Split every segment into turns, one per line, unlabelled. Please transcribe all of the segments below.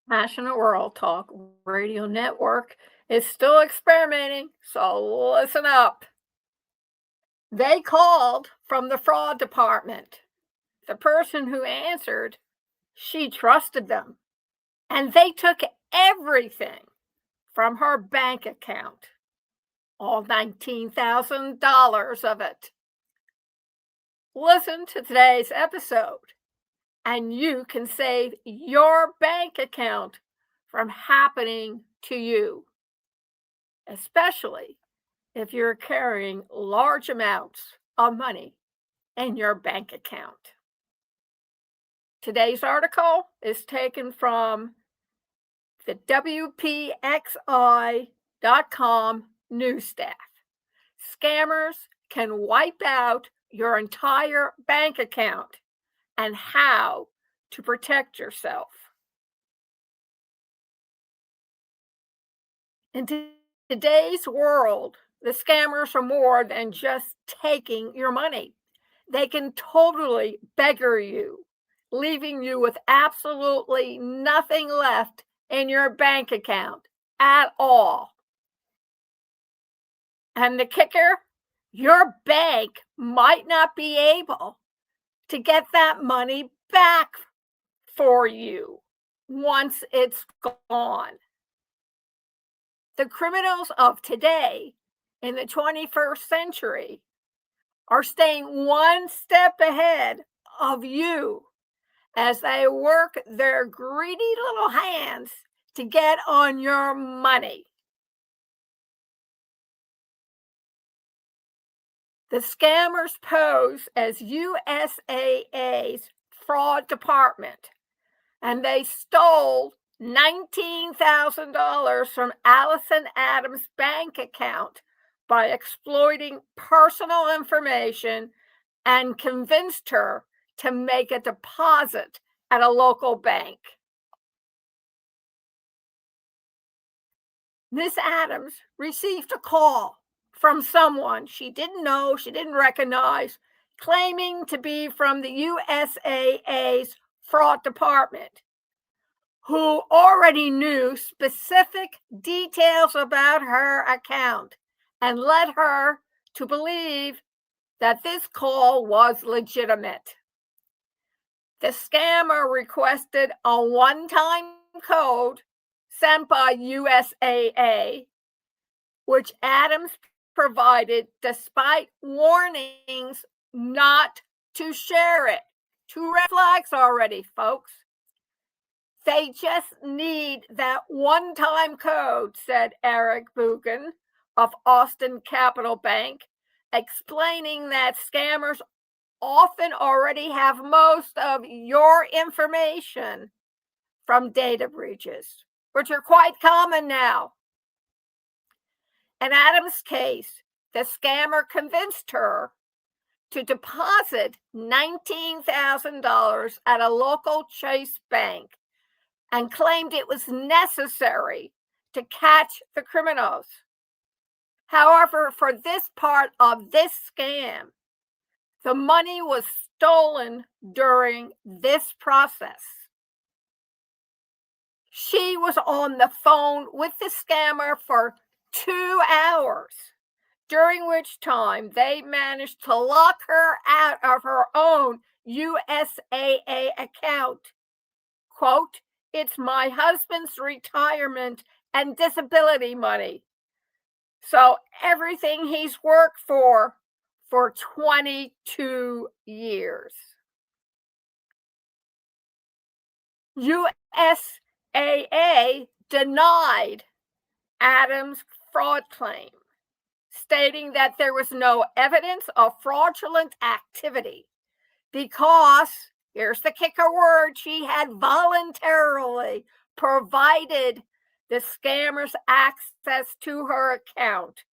National World Talk Radio Network is still experimenting, so listen up. They called from the fraud department. The person who answered, she trusted them, and they took everything from her bank account, all $19,000 of it. Listen to today's episode, and you can save your bank account from happening to you, especially if you're carrying large amounts of money in your bank account. Today's article is taken from the WPXI.com news staff. Scammers can wipe out your entire bank account and how to protect yourself. In today's world, the scammers are more than just taking your money. They can totally beggar you, leaving you with absolutely nothing left in your bank account at all. And the kicker, your bank might not be able to get that money back for you once it's gone. The criminals of today in the 21st century are staying one step ahead of you as they work their greedy little hands to get on your money. The scammers pose as USAA's fraud department, and they stole $19,000 from Allison Adams' bank account by exploiting personal information and convinced her to make a deposit at a local bank. Miss Adams received a call from someone she didn't know, she didn't recognize, claiming to be from the USAA's fraud department, who already knew specific details about her account and led her to believe that this call was legitimate. The scammer requested a one-time code sent by USAA, which Adams provided despite warnings not to share it. 2 red flags already, folks. They just need that one-time code, said Eric Bugan of Austin Capital Bank, explaining that scammers often already have most of your information from data breaches, which are quite common now. In Adams' case, the scammer convinced her to deposit $19,000 at a local Chase bank and claimed it was necessary to catch the criminals. However, for this part of this scam, the money was stolen during this process. She was on the phone with the scammer for 2 hours, during which time they managed to lock her out of her own USAA account. Quote, "It's my husband's retirement and disability money. So everything he's worked for 22 years. USAA denied Adams' fraud claim, stating that there was no evidence of fraudulent activity because, here's the kicker word, she had voluntarily provided the scammers access to her account,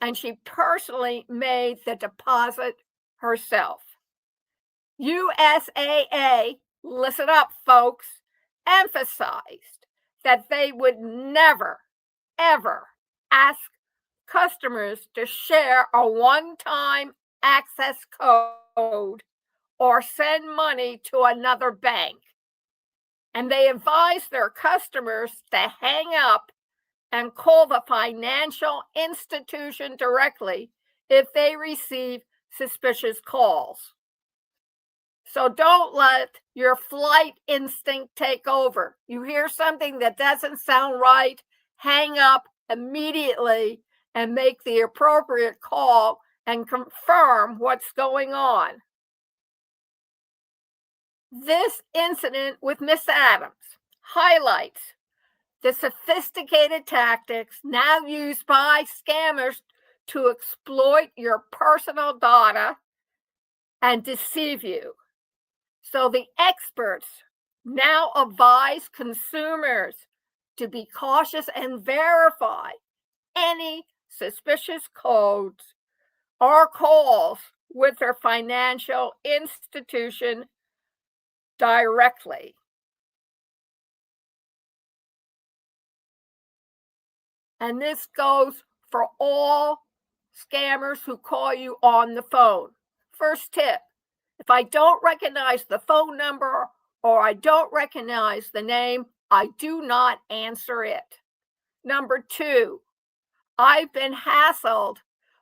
and she personally made the deposit herself. USAA, listen up, folks, emphasized that they would never, ever ask customers to share a one-time access code or send money to another bank. and they advise their customers to hang up and call the financial institution directly if they receive suspicious calls. So don't let your flight instinct take over. You hear something that doesn't sound right, hang up immediately and make the appropriate call and confirm what's going on. This incident with Miss Adams highlights the sophisticated tactics now used by scammers to exploit your personal data and deceive you. So the experts now advise consumers to be cautious and verify any suspicious codes or calls with their financial institution directly. And this goes for all scammers who call you on the phone. First tip, if I don't recognize the phone number or I don't recognize the name, I do not answer it. Number two, I've been hassled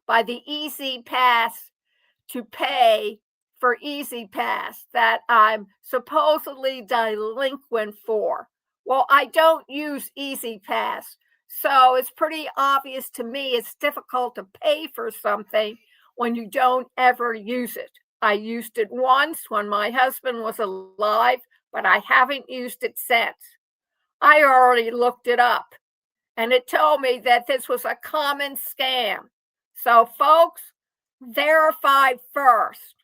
by the Easy Pass to pay for Easy Pass that I'm supposedly delinquent for. Well, I don't use Easy Pass, so it's pretty obvious to me it's difficult to pay for something when you don't ever use it. I used it once when my husband was alive, but I haven't used it since. I already looked it up, and it told me that this was a common scam. So, folks, verify first.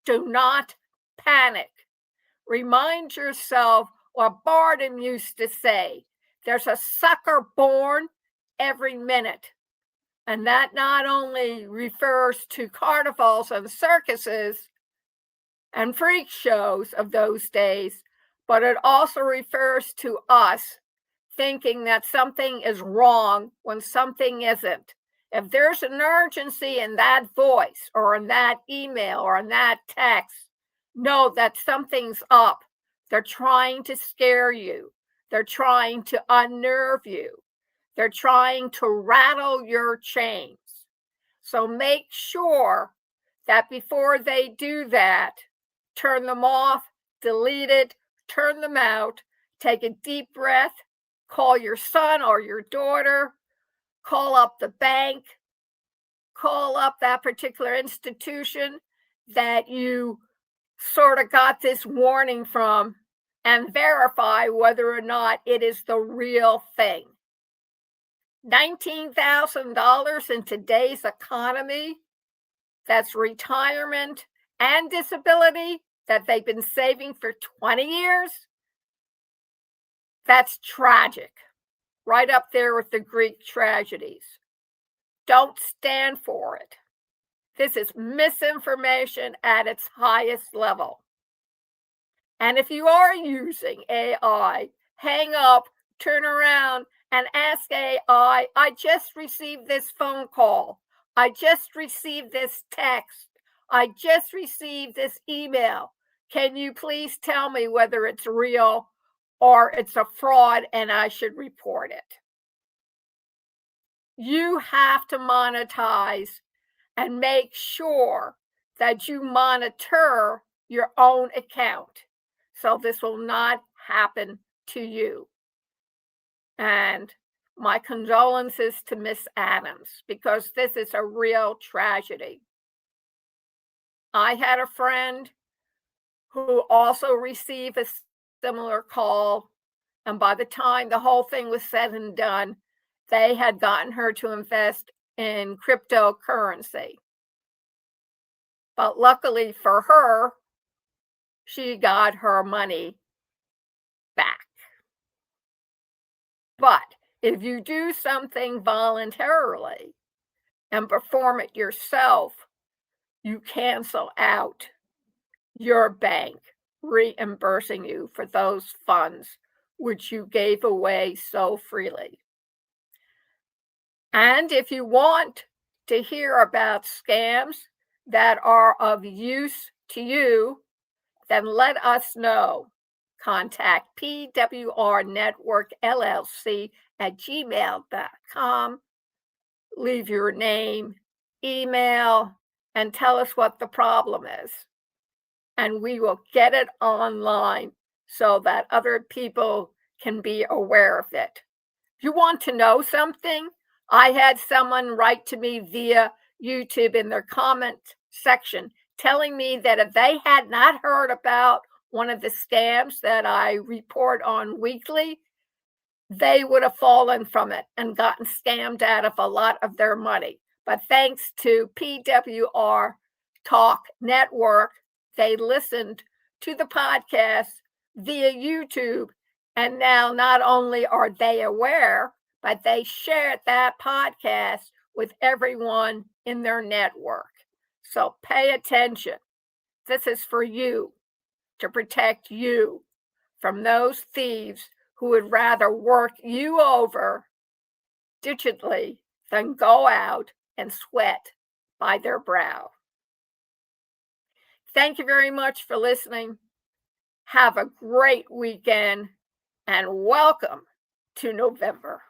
Do not panic. Remind yourself what Barnum used to say, there's a sucker born every minute. And that not only refers to carnivals and circuses and freak shows of those days, but it also refers to us thinking that something is wrong when something isn't. If there's an urgency in that voice or in that email or in that text, know that something's up. They're trying to scare you. They're trying to unnerve you. They're trying to rattle your chains. So make sure that before they do that, turn them off, delete it, turn them out, take a deep breath, call your son or your daughter, call up the bank, call up that particular institution that you sort of got this warning from, and verify whether or not it is the real thing. $19,000 in today's economy, that's retirement and disability that they've been saving for 20 years. That's tragic, right up there with the Greek tragedies. Don't stand for it. This is misinformation at its highest level. And if you are using AI, hang up, turn around, and ask AI, I just received this phone call. I just received this text. I just received this email. Can you please tell me whether it's real or it's a fraud and I should report it? You have to monetize and make sure that you monitor your own account so this will not happen to you. And my condolences to Miss Adams, because this is a real tragedy. I had a friend who also received a similar call, and by the time the whole thing was said and done, they had gotten her to invest in cryptocurrency. But luckily for her, she got her money back. But if you do something voluntarily and perform it yourself, you cancel out your bank reimbursing you for those funds which you gave away so freely. And if you want to hear about scams that are of use to you, then let us know. contact pwrnetworkllc@gmail.com. Leave your name, email, and tell us what the problem is. And we will get it online so that other people can be aware of it. You want to know something? I had someone write to me via YouTube in their comment section telling me that if they had not heard about one of the scams that I report on weekly, they would have fallen from it and gotten scammed out of a lot of their money. But thanks to PWR Talk Network, they listened to the podcast via YouTube. And now not only are they aware, but they shared that podcast with everyone in their network. So pay attention. This is for you, to protect you from those thieves who would rather work you over digitally than go out and sweat by their brow. Thank you very much for listening. Have a great weekend and welcome to November.